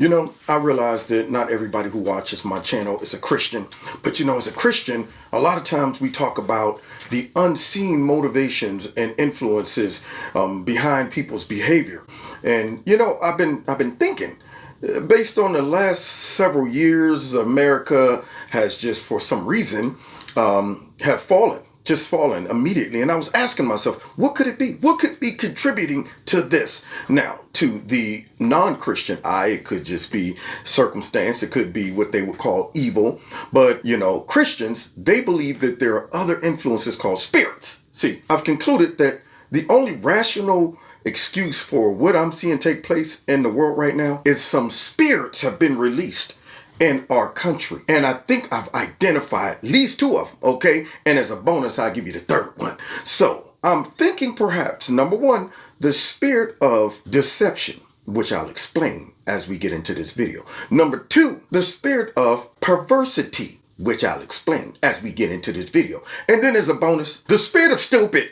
You know, I realize that not everybody who watches my channel is a Christian, but you know, as a Christian, a lot of times we talk about the unseen motivations and influences behind people's behavior. And you know, I've been thinking, based on the last several years, America has just, for some reason, have fallen immediately. And I was asking myself, what could it be? What could be contributing to this? Now, to the non-Christian eye, it could just be circumstance. It could be what they would call evil. But, you know, Christians, they believe that there are other influences called spirits. See, I've concluded that the only rational excuse for what I'm seeing take place in the world right now is some spirits have been released in our country. And I think I've identified at least two of them, okay? And as a bonus, I'll give you the third one. So I'm thinking perhaps, number one, the spirit of deception, which I'll explain as we get into this video. Number two, the spirit of perversity, which I'll explain as we get into this video. And then as a bonus, the spirit of stupid.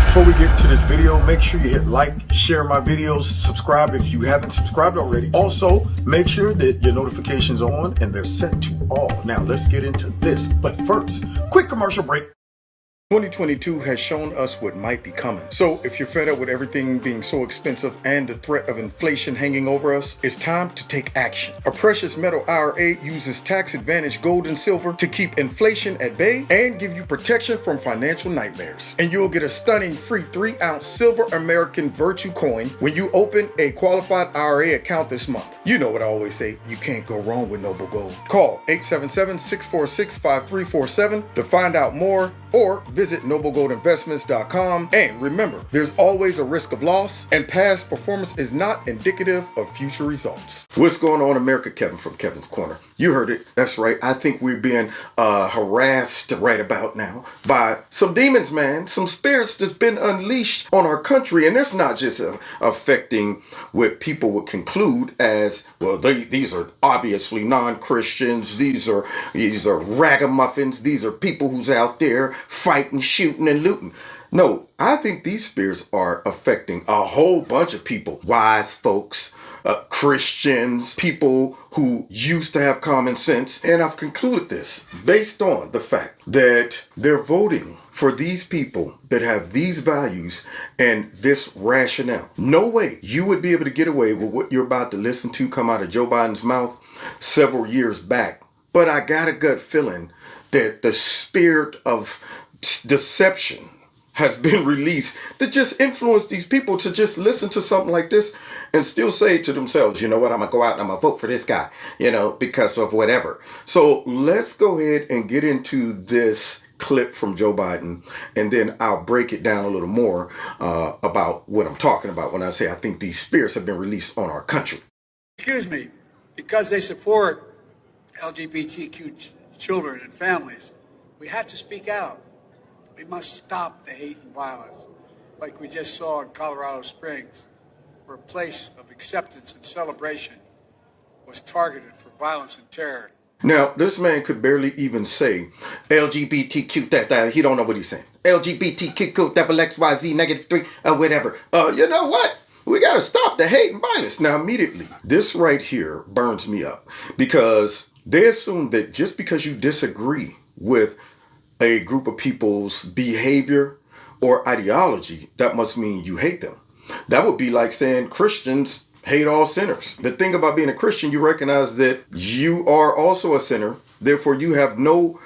Before we get to this video, make sure you hit like, share my videos, subscribe if you haven't subscribed already. Also, make sure that your notifications are on and they're set to all. Now, let's get into this. But first, quick commercial break. 2022 has shown us what might be coming. So if you're fed up with everything being so expensive and the threat of inflation hanging over us, it's time to take action. A precious metal IRA uses tax advantage gold and silver to keep inflation at bay and give you protection from financial nightmares. And you'll get a stunning free 3-ounce silver American Virtue coin when you open a qualified IRA account this month. You know what I always say, you can't go wrong with Noble Gold. Call 877-646-5347 to find out more, or visit noblegoldinvestments.com. And remember, there's always a risk of loss, and past performance is not indicative of future results. What's going on, America? Kevin from Kevin's Corner. You heard it. That's right. I think we're being harassed right about now by some demons, man. Some spirits that's been unleashed on our country. And that's not just affecting what people would conclude as, well, these are obviously non-Christians. These are ragamuffins. These are people who's out there fighting, shooting, and looting. No, I think these spirits are affecting a whole bunch of people. Wise folks, Christians, people who used to have common sense. And I've concluded this based on the fact that they're voting for these people that have these values and this rationale. No way you would be able to get away with what you're about to listen to come out of Joe Biden's mouth several years back. But I got a gut feeling that the spirit of deception has been released to just influence these people to just listen to something like this and still say to themselves, you know what, I'm going to go out and I'm going to vote for this guy, you know, because of whatever. So let's go ahead and get into this clip from Joe Biden, and then I'll break it down a little more about what I'm talking about when I say I think these spirits have been released on our country. Excuse me, because they support LGBTQ children and families, we have to speak out. We must stop the hate and violence, like we just saw in Colorado Springs, where a place of acceptance and celebration was targeted for violence and terror. Now, this man could barely even say LGBTQ, that he don't know what he's saying. LGBTQ, double XYZ, -3, whatever. You know what? We got to stop the hate and violence. Now, immediately, this right here burns me up because they assume that just because you disagree with a group of people's behavior or ideology, that must mean you hate them. That would be like saying Christians hate all sinners. The thing about being a Christian, you recognize that you are also a sinner. Therefore, you have no,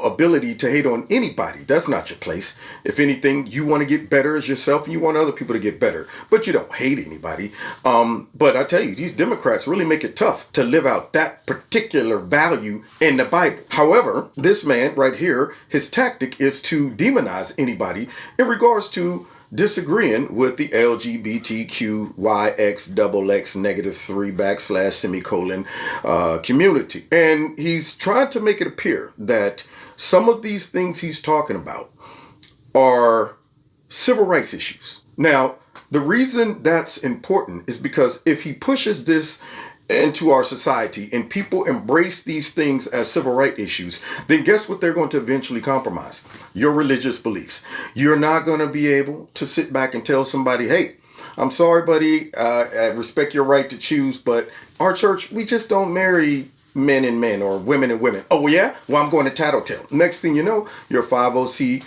ability to hate on anybody. That's not your place. If anything, you want to get better as yourself and you want other people to get better, but you don't hate anybody. But I tell you, these Democrats really make it tough to live out that particular value in the Bible. However, this man right here, his tactic is to demonize anybody in regards to disagreeing with the LGBTQYX_3 community. And he's trying to make it appear that some of these things he's talking about are civil rights issues. Now, the reason that's important is because if he pushes this into our society and people embrace these things as civil rights issues, then guess what they're going to eventually compromise? Your religious beliefs. You're not going to be able to sit back and tell somebody, hey, I'm sorry, buddy. I respect your right to choose, but our church, we just don't marry men and men or women and women. Oh, yeah? Well, I'm going to tattletale. Next thing you know, your 50C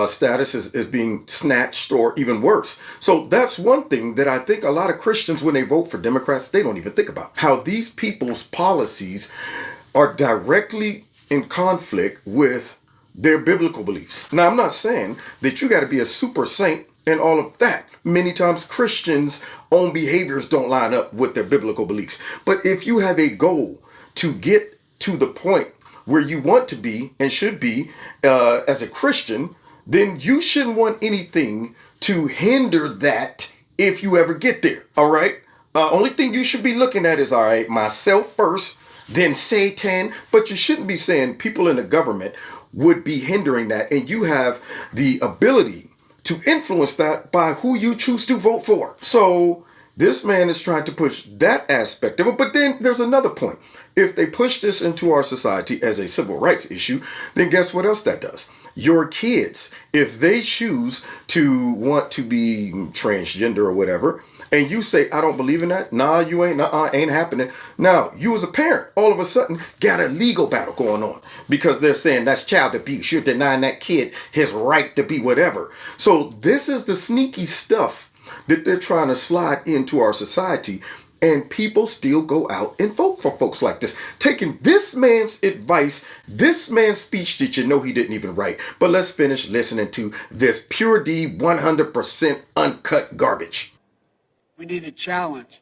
status is being snatched or even worse. So that's one thing that I think a lot of Christians, when they vote for Democrats, they don't even think about. How these people's policies are directly in conflict with their biblical beliefs. Now, I'm not saying that you got to be a super saint and all of that. Many times Christians' own behaviors don't line up with their biblical beliefs. But if you have a goal to get to the point where you want to be and should be as a Christian, then you shouldn't want anything to hinder that if you ever get there. All right. Only thing you should be looking at is, all right, myself first, then Satan. But you shouldn't be saying people in the government would be hindering that. And you have the ability to influence that by who you choose to vote for. So this man is trying to push that aspect of it. But then there's another point. If they push this into our society as a civil rights issue, then guess what else that does? Your kids, if they choose to want to be transgender or whatever, and you say, I don't believe in that. Nah, you ain't. Ain't happening. Now, you as a parent, all of a sudden, got a legal battle going on because they're saying that's child abuse. You're denying that kid his right to be whatever. So this is the sneaky stuff that they're trying to slide into our society. And people still go out and vote for folks like this, taking this man's advice, this man's speech that you know he didn't even write. But let's finish listening to this pure D 100% uncut garbage. We need to challenge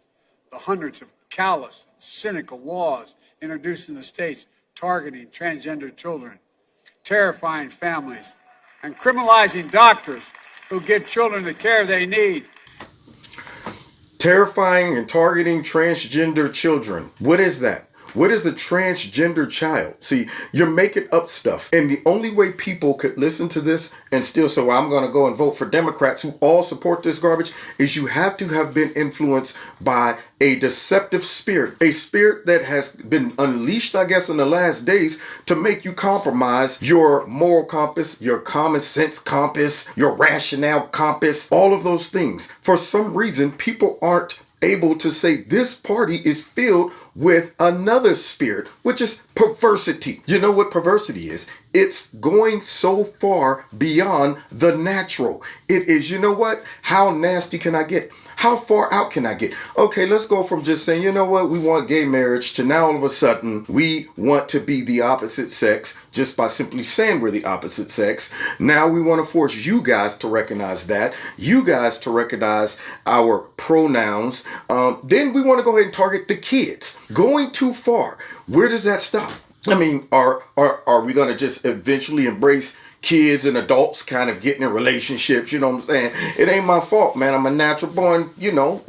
the hundreds of callous, cynical laws introduced in the states targeting transgender children, terrifying families, and criminalizing doctors who give children the care they need. Terrifying and targeting transgender children. What is that? What is a transgender child? See, you're making up stuff. And the only way people could listen to this and still say, well, I'm going to go and vote for Democrats who all support this garbage, is you have to have been influenced by a deceptive spirit, a spirit that has been unleashed, I guess, in the last days to make you compromise your moral compass, your common sense compass, your rationale compass, all of those things. For some reason, people aren't able to say this party is filled with another spirit, which is perversity. You know what perversity is? It's going so far beyond the natural. It is, you know what? How nasty can I get? How far out can I get? Okay, let's go from just saying, you know what, we want gay marriage to now all of a sudden we want to be the opposite sex just by simply saying we're the opposite sex. Now we want to force you guys to recognize that, you guys to recognize our pronouns. Then we want to go ahead and target the kids. Going too far. Where does that stop? I mean, are we going to just eventually embrace kids and adults kind of getting in relationships? You know what I'm saying? It ain't my fault, man. I'm a natural born,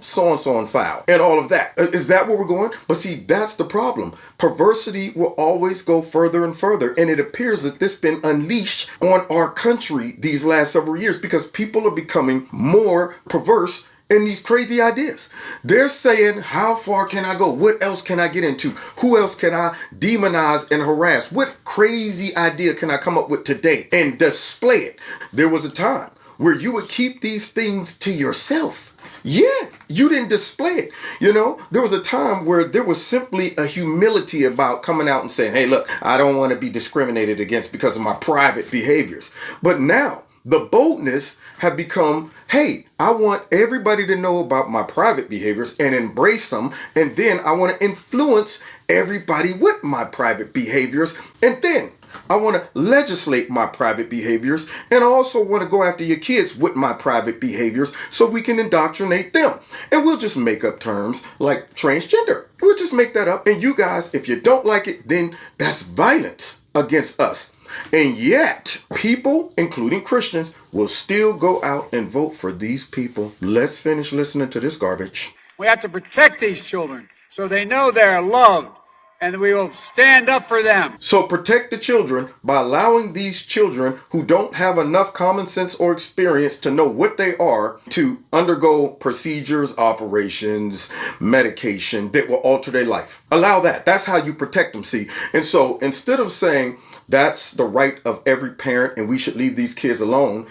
so-and-so and foul and all of that. Is that where we're going? But see, that's the problem. Perversity will always go further and further. And it appears that this has been unleashed on our country these last several years because people are becoming more perverse in these crazy ideas. They're saying, how far can I go? What else can I get into? Who else can I demonize and harass? What crazy idea can I come up with today and display it? There was a time where you would keep these things to yourself. Yeah, you didn't display it. There was a time where there was simply a humility about coming out and saying, hey, look, I don't want to be discriminated against because of my private behaviors. But now the boldness have become, hey, I want everybody to know about my private behaviors and embrace them. And then I want to influence everybody with my private behaviors. And then I want to legislate my private behaviors. And I also want to go after your kids with my private behaviors so we can indoctrinate them. And we'll just make up terms like transgender. We'll just make that up. And you guys, if you don't like it, then that's violence against us. And yet, people, including Christians, will still go out and vote for these people. Let's finish listening to this garbage. We have to protect these children so they know they're loved and we will stand up for them. So protect the children by allowing these children who don't have enough common sense or experience to know what they are to undergo procedures, operations, medication that will alter their life. Allow that. That's how you protect them, see? And so instead of saying, that's the right of every parent and we should leave these kids alone,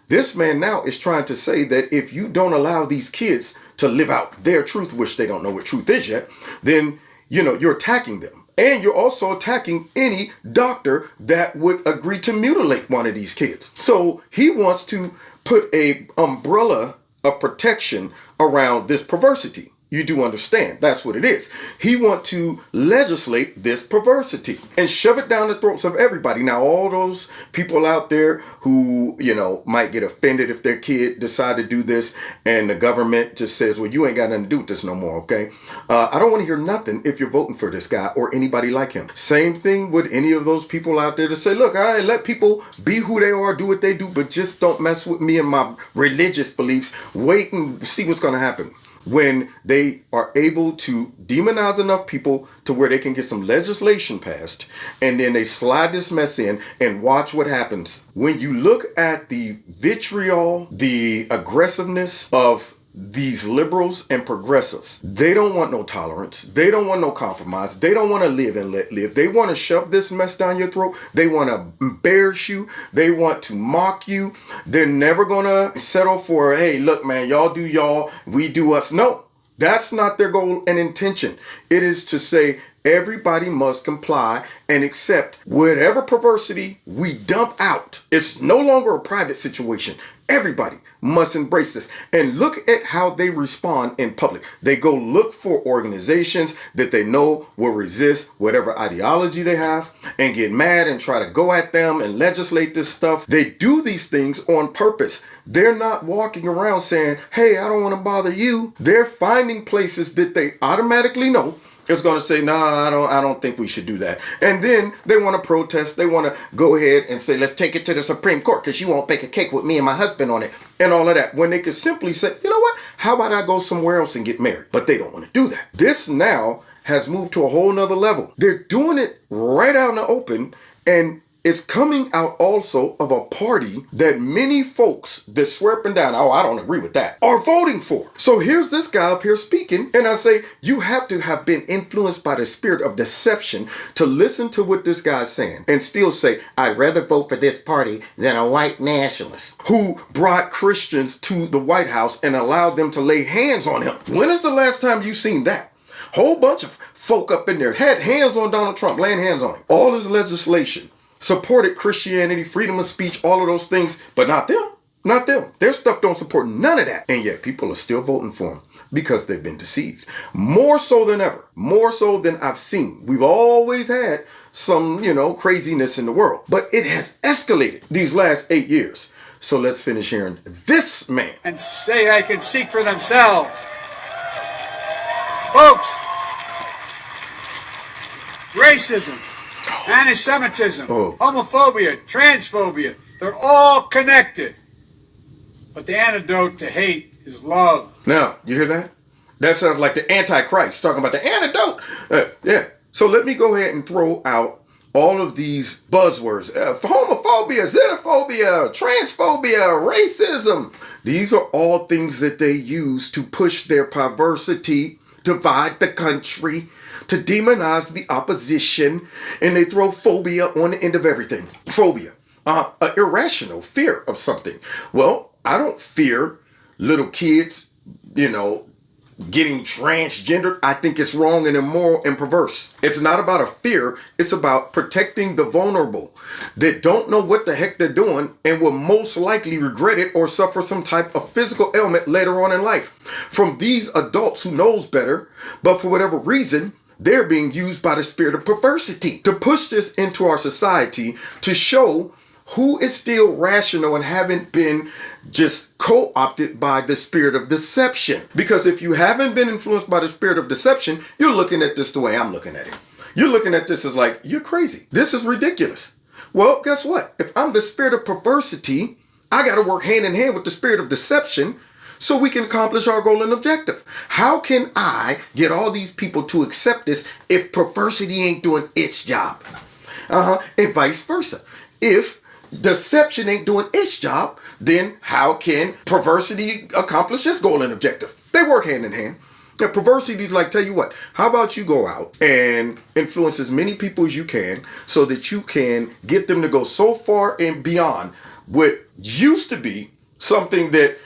This man now is trying to say that if you don't allow these kids to live out their truth, which they don't know what truth is yet, then, you're attacking them. And you're also attacking any doctor that would agree to mutilate one of these kids. So he wants to put a umbrella of protection around this perversity. You do understand that's what it is. He wants to legislate this perversity and shove it down the throats of everybody. Now, all those people out there who, might get offended if their kid decide to do this and the government just says, well, you ain't got nothing to do with this no more, okay? I don't want to hear nothing if you're voting for this guy or anybody like him. Same thing with any of those people out there to say, look, all right, let people be who they are, do what they do, but just don't mess with me and my religious beliefs. Wait and see what's going to happen. When they are able to demonize enough people to where they can get some legislation passed, and then they slide this mess in and watch what happens. When you look at the vitriol, the aggressiveness of these liberals and progressives, they don't want no tolerance. They don't want no compromise. They don't want to live and let live. They want to shove this mess down your throat. They want to embarrass you. They want to mock you. They're never going to settle for, hey, look, man, y'all do y'all, we do us. No, that's not their goal and intention. It is to say everybody must comply and accept whatever perversity we dump out. It's no longer a private situation. Everybody must embrace this. And look at how they respond in public. They go look for organizations that they know will resist whatever ideology they have and get mad and try to go at them and legislate this stuff. They do these things on purpose. They're not walking around saying, hey, I don't want to bother you. They're finding places that they automatically know it's going to say, I don't think we should do that. And then they want to protest. They want to go ahead and say, let's take it to the Supreme Court because you won't bake a cake with me and my husband on it and all of that. When they could simply say, you know what? How about I go somewhere else and get married? But they don't want to do that. This now has moved to a whole nother level. They're doing it right out in the open, and it's coming out also of a party that many folks that swear up and down, I don't agree with that, are voting for. So here's this guy up here speaking, and I say, you have to have been influenced by the spirit of deception to listen to what this guy's saying and still say, I'd rather vote for this party than a white nationalist who brought Christians to the White House and allowed them to lay hands on him. When is the last time you seen that? Whole bunch of folk up in there had hands on Donald Trump, laying hands on him. All this legislation supported Christianity, freedom of speech, all of those things, but not them. Not them. Their stuff don't support none of that. And yet people are still voting for them because they've been deceived. More so than ever. More so than I've seen. We've always had some, craziness in the world. But it has escalated these last 8 years. So let's finish hearing this man. And say they can seek for themselves. Folks, racism, anti-Semitism, homophobia, transphobia, they're all connected. But the antidote to hate is love. Now, you hear that? That sounds like the Antichrist talking about the antidote. Yeah. So let me go ahead and throw out all of these buzzwords. Homophobia, xenophobia, transphobia, racism. These are all things that they use to push their perversity, divide the country, to demonize the opposition, and they throw phobia on the end of everything. Phobia, irrational fear of something. Well, I don't fear little kids, getting transgendered. I think it's wrong and immoral and perverse. It's not about a fear. It's about protecting the vulnerable that don't know what the heck they're doing and will most likely regret it or suffer some type of physical ailment later on in life from these adults who knows better, but for whatever reason, they're being used by the spirit of perversity to push this into our society to show who is still rational and haven't been just co-opted by the spirit of deception. Because if you haven't been influenced by the spirit of deception, you're looking at this the way I'm looking at it. You're looking at this as like, you're crazy. This is ridiculous. Well, guess what? If I'm the spirit of perversity, I got to work hand in hand with the spirit of deception so we can accomplish our goal and objective. How can I get all these people to accept this if perversity ain't doing its job? And vice versa. If deception ain't doing its job, then how can perversity accomplish its goal and objective? They work hand in hand. And perversity is like, tell you what, how about you go out and influence as many people as you can so that you can get them to go so far and beyond what used to be something that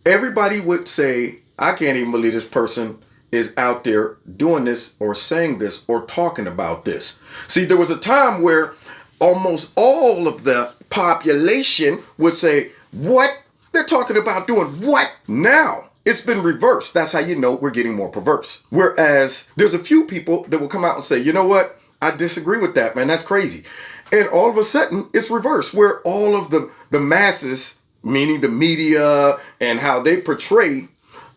everybody would say, I can't even believe this person is out there doing this or saying this or talking about this. See, there was a time where almost all of the population would say, what? They're talking about doing what? Now, it's been reversed. That's how you know we're getting more perverse. Whereas there's a few people that will come out and say, you know what? I disagree with that, man. That's crazy. And all of a sudden, it's reversed, where all of the masses, meaning the media and how they portray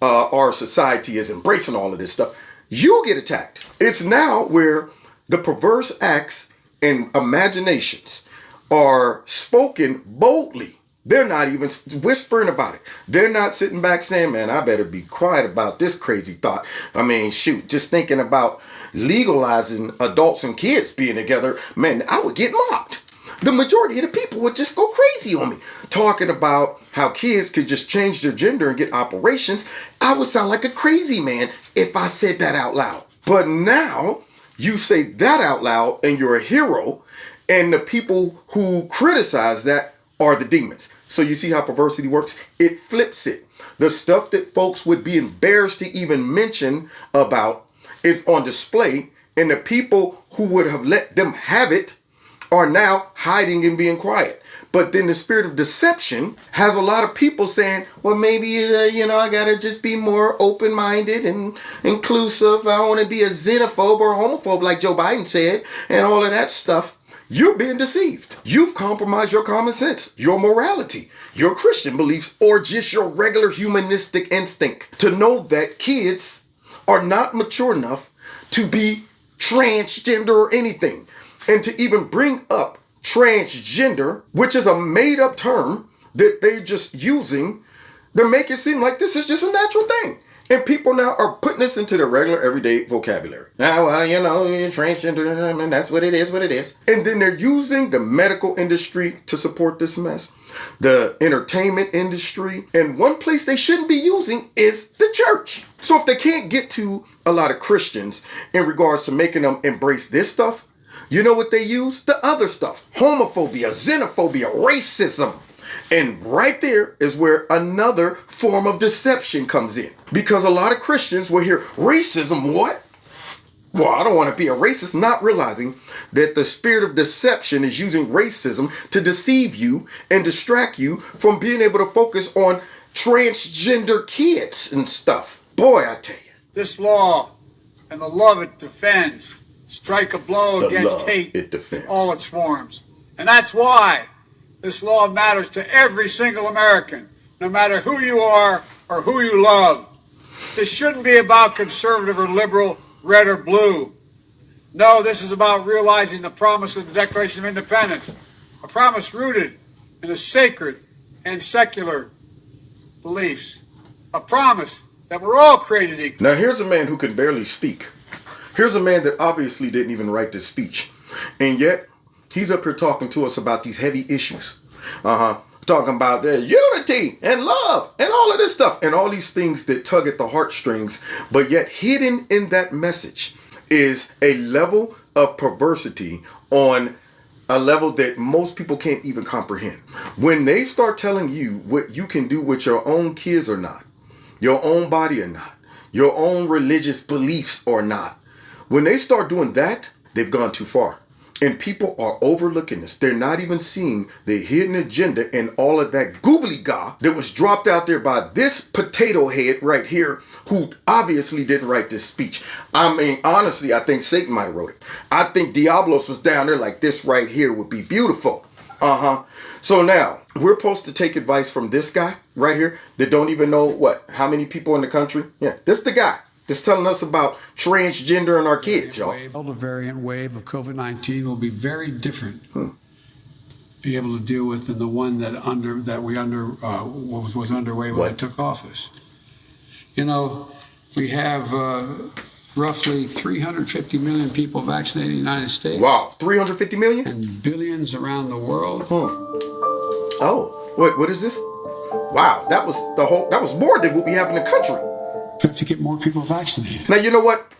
our society as embracing all of this stuff, you'll get attacked. It's now where the perverse acts and imaginations are spoken boldly. They're not even whispering about it. They're not sitting back saying, man, I better be quiet about this crazy thought. I mean, shoot, just thinking about legalizing adults and kids being together, man, I would get mocked. The majority of the people would just go crazy on me. Talking about how kids could just change their gender and get operations. I would sound like a crazy man if I said that out loud. But now you say that out loud and you're a hero, and the people who criticize that are the demons. So you see how perversity works? It flips it. The stuff that folks would be embarrassed to even mention about is on display, and the people who would have let them have it are now hiding and being quiet. But then the spirit of deception has a lot of people saying, well, maybe, I got to just be more open-minded and inclusive. I don't want to be a xenophobe or a homophobe like Joe Biden said, and all of that stuff. You're being deceived. You've compromised your common sense, your morality, your Christian beliefs, or just your regular humanistic instinct to know that kids are not mature enough to be transgender or anything. And to even bring up transgender, which is a made-up term that they're just using to make it seem like this is just a natural thing. And people now are putting this into their regular everyday vocabulary. Now, you're transgender, and that's what it is. And then they're using the medical industry to support this mess. The entertainment industry. And one place they shouldn't be using is the church. So if they can't get to a lot of Christians in regards to making them embrace this stuff, you know what they use? The other stuff. Homophobia, xenophobia, racism. And right there is where another form of deception comes in. Because a lot of Christians will hear, racism, what? Well, I don't want to be a racist, not realizing that the spirit of deception is using racism to deceive you and distract you from being able to focus on transgender kids and stuff. Boy, I tell you. This law and the love it defends strike a blow against hate in all its forms. And that's why this law matters to every single American, no matter who you are or who you love. This shouldn't be about conservative or liberal, red or blue. No, this is about realizing the promise of the Declaration of Independence, a promise rooted in the sacred and secular beliefs, a promise that we're all created equal. Now here's a man who can barely speak. Here's a man that obviously didn't even write this speech. And yet, he's up here talking to us about these heavy issues. Talking about unity and love and all of this stuff and all these things that tug at the heartstrings. But yet hidden in that message is a level of perversity on a level that most people can't even comprehend. When they start telling you what you can do with your own kids or not, your own body or not, your own religious beliefs or not, when they start doing that, they've gone too far. And people are overlooking this. They're not even seeing the hidden agenda and all of that gobbledygook that was dropped out there by this potato head right here, who obviously didn't write this speech. I mean, honestly, I think Satan might have wrote it. I think Diablos was down there like, this right here would be beautiful. So now, we're supposed to take advice from this guy right here that don't even know how many people in the country? Yeah, this is the guy. Just telling us about transgender and our kids, y'all. The variant wave of COVID-19 will be very different. Be able to deal with than the one that was underway when I took office. We have roughly 350 million people vaccinated in the United States. Wow, 350 million? And billions around the world. Oh, wait, what is this? Wow, that was more than what we have in the country. To get more people vaccinated. Now, you know what?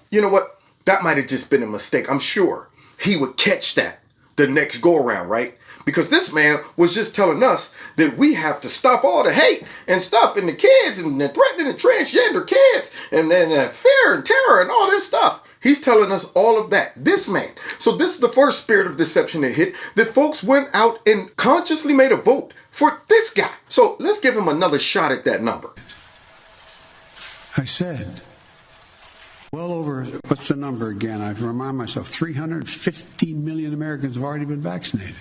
That might have just been a mistake. I'm sure he would catch that the next go around, right? because this man was just telling us that we have to stop all the hate and stuff and the kids and the threatening the transgender kids and then fear and terror and all this stuff. He's telling us all of that. This man. So this is the first spirit of deception that hit, that folks went out and consciously made a vote for this guy. So let's give him another shot at that number. I said, well over, what's the number again? I remind myself, 350 million Americans have already been vaccinated.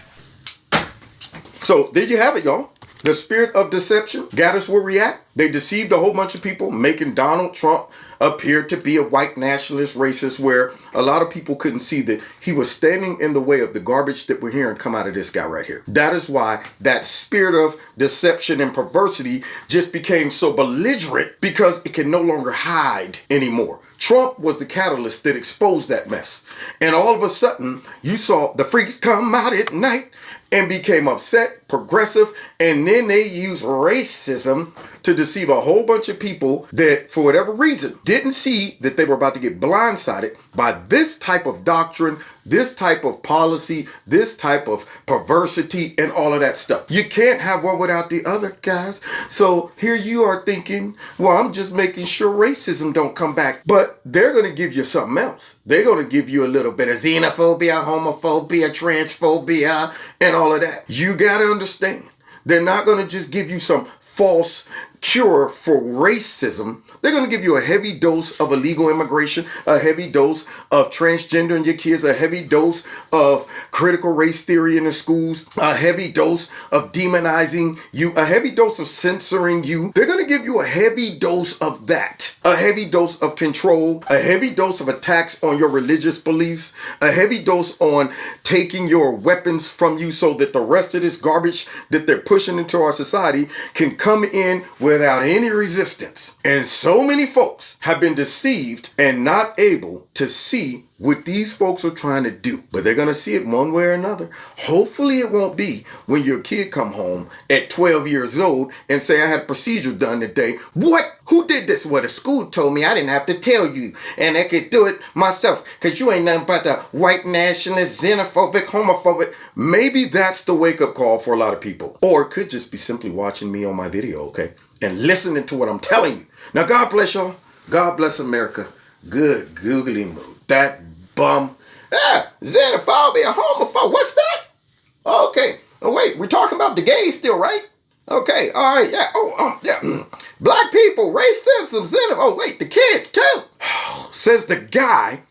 So there you have it, y'all. The spirit of deception got us where we at. They deceived a whole bunch of people, making Donald Trump appear to be a white nationalist racist, where a lot of people couldn't see that he was standing in the way of the garbage that we're hearing come out of this guy right here. That is why that spirit of deception and perversity just became so belligerent, because it can no longer hide anymore. Trump was the catalyst that exposed that mess. And all of a sudden, you saw the freaks come out at night and became upset, progressive, and then they used racism to deceive a whole bunch of people that, for whatever reason, didn't see that they were about to get blindsided by this type of doctrine, this type of policy, this type of perversity, and all of that stuff. You can't have one without the other, guys. So here you are thinking, well, I'm just making sure racism don't come back. But they're going to give you something else. They're going to give you a little bit of xenophobia, homophobia, transphobia, and all of that. You got to understand, they're not going to just give you some false cure for racism. They're going to give you a heavy dose of illegal immigration, a heavy dose of transgender in your kids, a heavy dose of critical race theory in the schools, a heavy dose of demonizing you, a heavy dose of censoring you. They're going to give you a heavy dose of that, a heavy dose of control, a heavy dose of attacks on your religious beliefs, a heavy dose on taking your weapons from you so that the rest of this garbage that they're pushing into our society can come in without any resistance. And so many folks have been deceived and not able to see what these folks are trying to do, but they're going to see it one way or another. Hopefully it won't be when your kid come home at 12 years old and say, I had a procedure done today. What? Who did this? Well, the school told me I didn't have to tell you, and I could do it myself, because you ain't nothing but a white nationalist, xenophobic, homophobic. Maybe that's the wake-up call for a lot of people. Or it could just be simply watching me on my video, okay, and listening to what I'm telling you. Now, God bless y'all. God bless America. Good googly mood. That bum. Xenophobia, homophobe. What's that? Okay. Oh, wait. We're talking about the gays still, right? Okay. All right. Yeah. Oh, yeah. Black people, racism, xenophobe. Oh, wait. The kids, too. Says the guy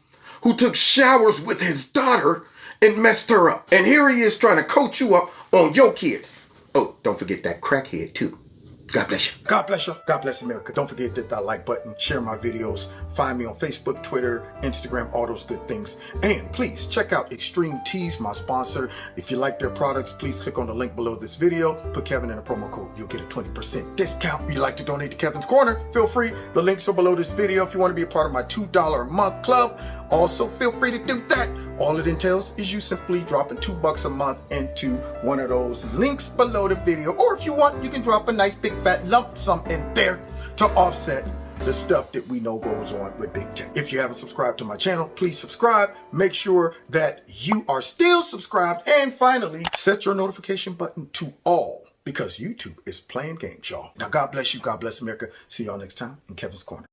who took showers with his daughter and messed her up. And here he is trying to coach you up on your kids. Oh, don't forget that crackhead, too. God bless you. God bless you. God bless America. Don't forget to hit that like button, share my videos, find me on Facebook, Twitter, Instagram, all those good things. And please check out Extreme Teas, my sponsor. If you like their products, please click on the link below this video. Put Kevin in a promo code. You'll get a 20% discount. If you'd like to donate to Kevin's Corner, feel free. The links are below this video. If you want to be a part of my $2 a month club, also feel free to do that. All it entails is you simply dropping $2 a month into one of those links below the video. Or if you want, you can drop a nice big fat lump sum in there to offset the stuff that we know goes on with big tech. If you haven't subscribed to my channel, please subscribe. Make sure that you are still subscribed. And finally, set your notification button to all, because YouTube is playing games, y'all. Now, God bless you. God bless America. See y'all next time in Kevin's Corner.